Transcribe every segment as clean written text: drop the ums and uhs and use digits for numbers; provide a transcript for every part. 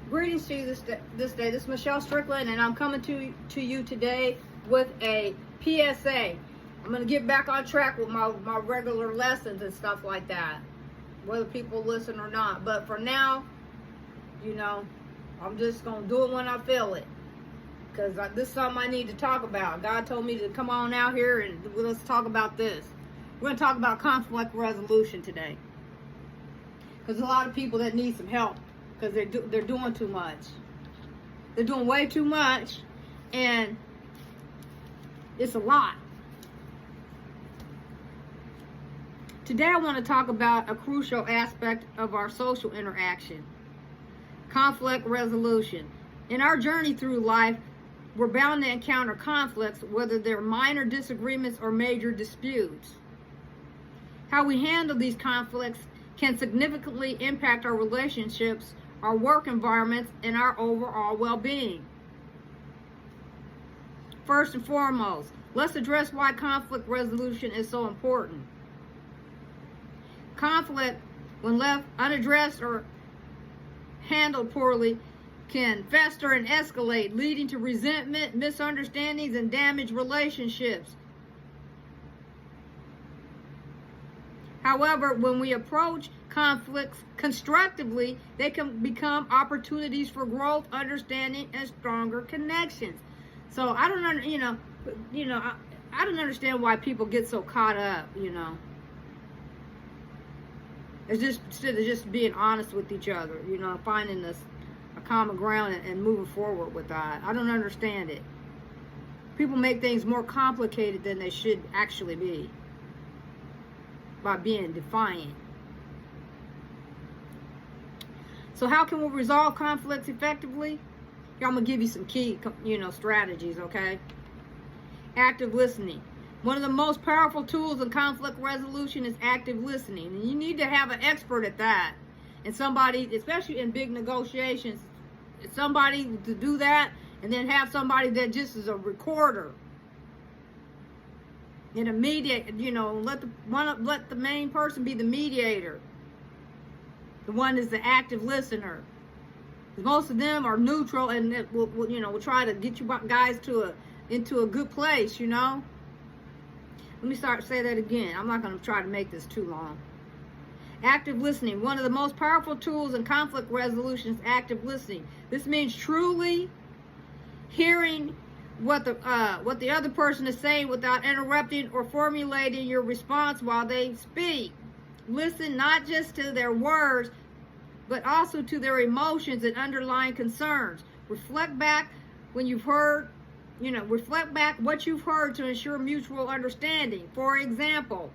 Greetings to you this day. This is Michelle Strickland, and I'm coming to you today with a PSA. I'm going to get back on track with my regular lessons and stuff like that, whether people listen or not. But for now, I'm just going to do it when I feel it, because this is something I need to talk about. God told me to come on out here and let's talk about this. We're going to talk about conflict resolution today, because there's a lot of people that need some help. Because they're doing too much. They're doing way too much, and it's a lot. Today I want to talk about a crucial aspect of our social interaction: conflict resolution. In our journey through life, we're bound to encounter conflicts, whether they're minor disagreements or major disputes. How we handle these conflicts can significantly impact our relationships, our work environments, and our overall well-being. First and foremost, let's address why conflict resolution is so important. Conflict, when left unaddressed or handled poorly, can fester and escalate, leading to resentment, misunderstandings, and damaged relationships. However, when we approach conflicts constructively, they can become opportunities for growth, understanding, and stronger connections. So I don't understand why people get so caught up. It's just instead of just being honest with each other, finding a common ground and moving forward with that. I don't understand it. People make things more complicated than they should actually be by being defiant. So how can we resolve conflicts effectively? Here, I'm going to give you some key, strategies, okay? Active listening. One of the most powerful tools in conflict resolution is active listening. And you need to have an expert at that. And somebody, especially in big negotiations, somebody to do that, and then have somebody that just is a recorder. And a mediator, let the main person be the mediator. The one is the active listener. Most of them are neutral, and it will try to get you guys into a good place. Let me say that again. I'm not going to try to make this too long. Active listening. One of the most powerful tools in conflict resolution is active listening. This means truly hearing what the other person is saying without interrupting or formulating your response while they speak. Listen not just to their words, but also to their emotions and underlying concerns. Reflect back what you've heard to ensure mutual understanding. For example,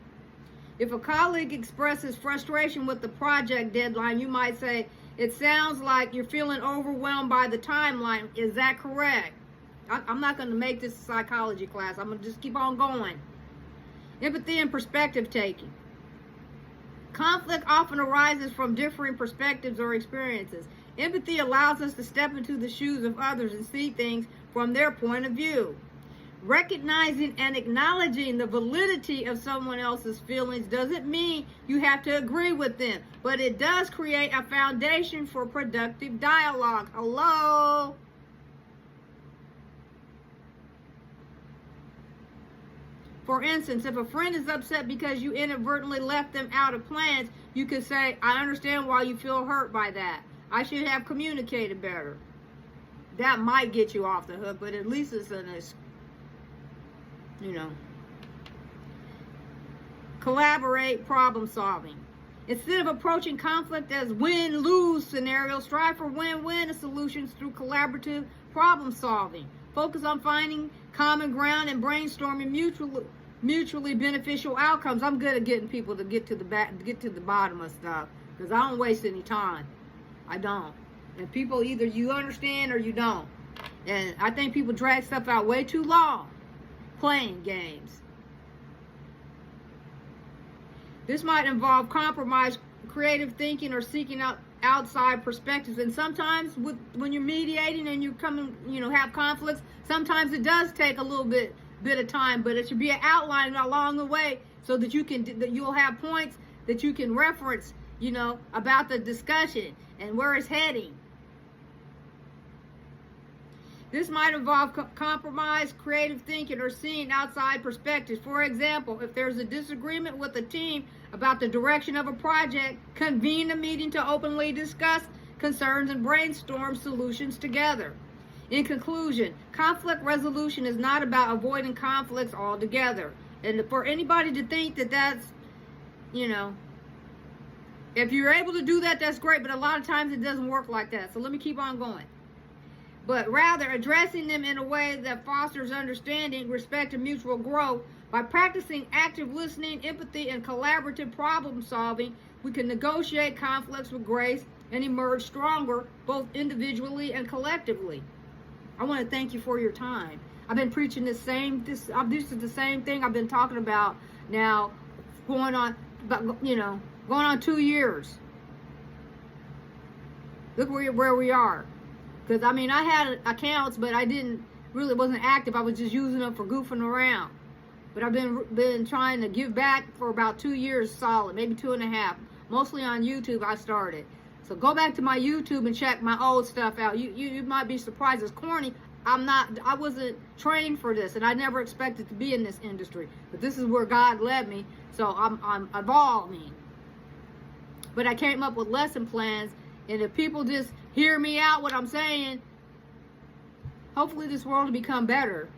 if a colleague expresses frustration with the project deadline, you might say, "It sounds like you're feeling overwhelmed by the timeline. Is that correct?" I'm not going to make this a psychology class. I'm going to just keep on going. Empathy and perspective taking. Conflict often arises from differing perspectives or experiences. Empathy allows us to step into the shoes of others and see things from their point of view. Recognizing and acknowledging the validity of someone else's feelings doesn't mean you have to agree with them, but it does create a foundation for productive dialogue. Hello? For instance, if a friend is upset because you inadvertently left them out of plans, you could say, "I understand why you feel hurt by that. I should have communicated better." That might get you off the hook, but at least it's collaborate problem solving. Instead of approaching conflict as win-lose scenarios, strive for win-win solutions through collaborative problem solving. Focus on finding common ground and brainstorming mutually beneficial outcomes. I'm good at getting people to get to the bottom of stuff, because I don't waste any time. I don't. And people, either you understand or you don't. And I think people drag stuff out way too long playing games. This might involve compromise, creative thinking, or seeking out outside perspectives. And sometimes when you're mediating and you have conflicts, sometimes it does take a little bit of time, but it should be an outline along the way so that you'll have points that you can reference, about the discussion and where it's heading. This might involve compromise, creative thinking, or seeing outside perspectives. For example, if there's a disagreement with a team about the direction of a project, convene a meeting to openly discuss concerns and brainstorm solutions together. In conclusion, conflict resolution is not about avoiding conflicts altogether. And for anybody to think that that's, if you're able to do that, that's great, but a lot of times it doesn't work like that. So let me keep on going. But rather addressing them in a way that fosters understanding, respect, and mutual growth. By practicing active listening, empathy, and collaborative problem solving, we can negotiate conflicts with grace and emerge stronger, both individually and collectively. I want to thank you for your time. I've been preaching this is the same thing I've been talking about now, going on 2 years. Look where we are. Because, I had accounts, but I wasn't active. I was just using them for goofing around. But I've been trying to give back for about 2 years solid, maybe 2.5. Mostly on YouTube I started. So go back to my YouTube and check my old stuff out. You might be surprised. It's corny. I wasn't trained for this, and I never expected to be in this industry. But this is where God led me, so I'm evolving. But I came up with lesson plans, and if people just hear me out what I'm saying, hopefully this world will become better.